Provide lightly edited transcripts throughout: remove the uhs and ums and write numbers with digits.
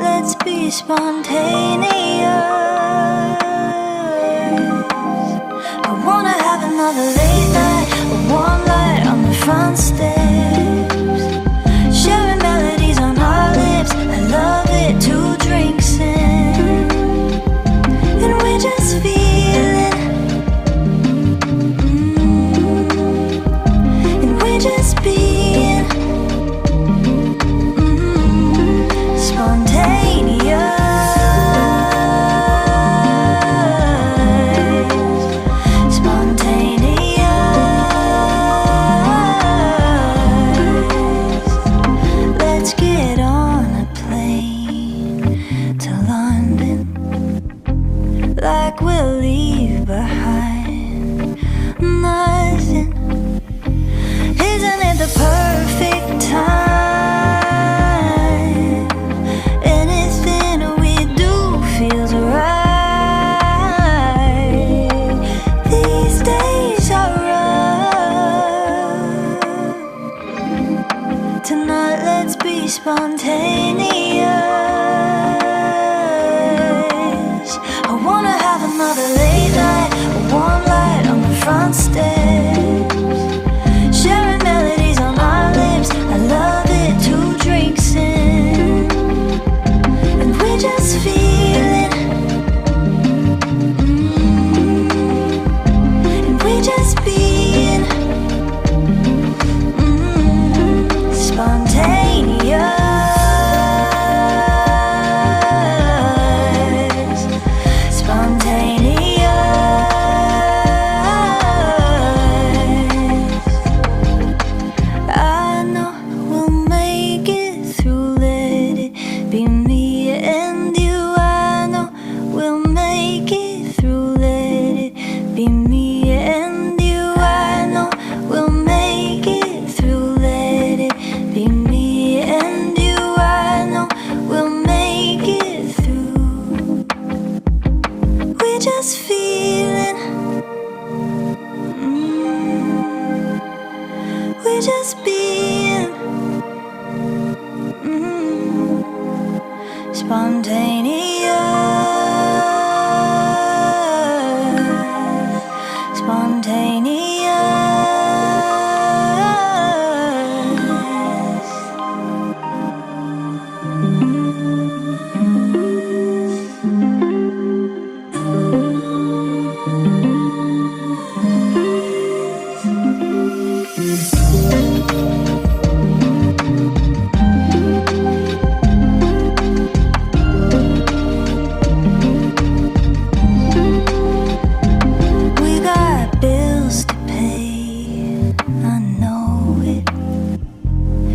Tonight let's be spontaneous. I wanna have another late night, a warm light on the front steps, sharing melodies on our lips. I love it, 2 drinks in, and we're just feeling, and we're just being spontaneous. Like we'll leave behind nothing. Isn't it the perfect time? Anything we do feels right. These days are rough. Tonight let's be spontaneous. Another late night, a warm light on the front steps, sharing melodies on our lips. I love it, 2 drinks in, and we're just feeling, and we're just being spontaneous. Just feeling, we're just being spontaneous, spontaneous.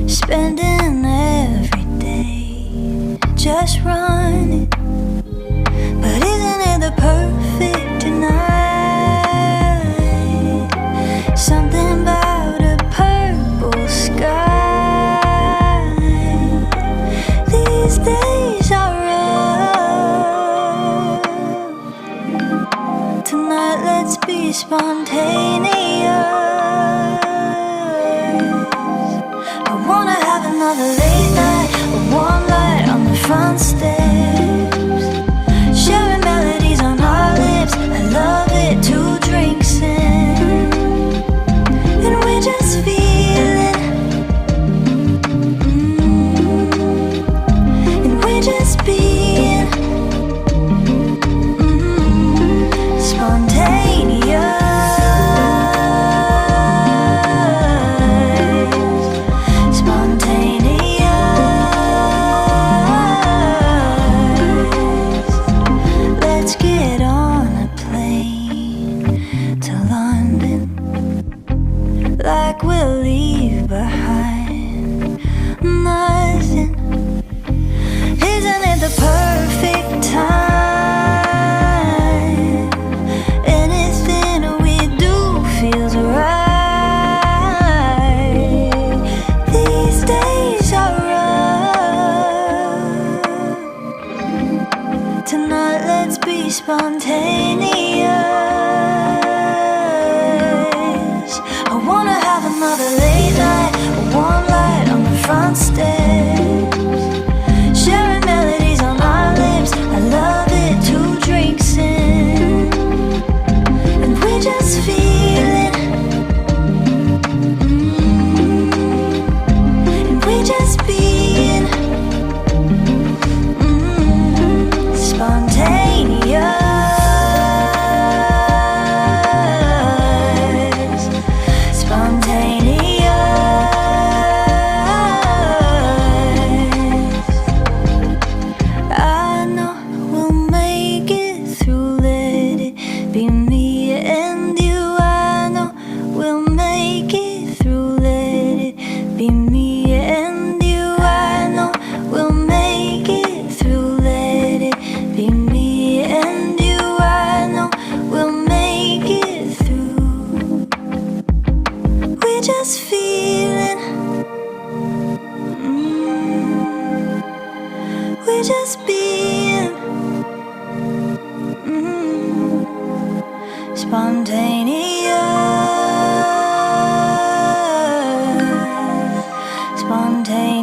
Spending every day just running, but isn't it the perfect tonight? Something about a purple sky. These days are rough. Tonight let's be spontaneous. Another late night, a warm light on the front steps, sharing melodies on our lips. I love it, 2 drinks in, and we're just feeling, and we're just being spontaneous. Like we'll leave behind nothing. Isn't it the perfect time? Anything we do feels right. These days are rough. Tonight let's be spontaneous. I wanna have another late night, a warm light on the front steps, sharing melodies being spontaneous, spontaneous.